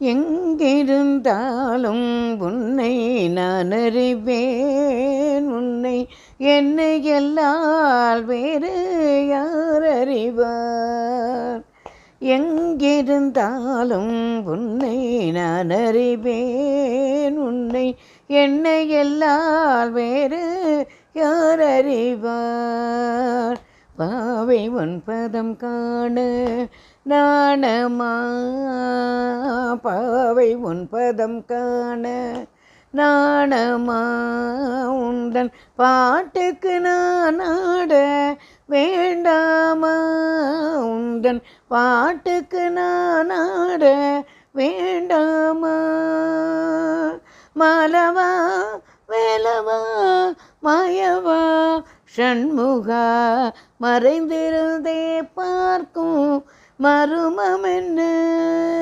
எங்கிருந்தாலும் உன்னை நான் அறிவேன். உன்னை என்னை எல்லால் வேறு யார் அறிவார்? எங்கிருந்தாலும் உன்னை நான் அறிவேன். உன்னை என்னை எல்லால் வேறு யார் அறிவார்? பாவை உன் பதம் காண நாணமா? பாவை உன் பதம் காண நாணமா? உந்தன் பாட்டுக்கு நான் ஆட வேண்டாமா? உந்தன் பாட்டுக்கு நான் ஆட வேண்டாமா? மாலவா வேலவா மாயவா ஷண்முகா, மறைந்திருந்தே பார்க்கும் மருமம் என்ன?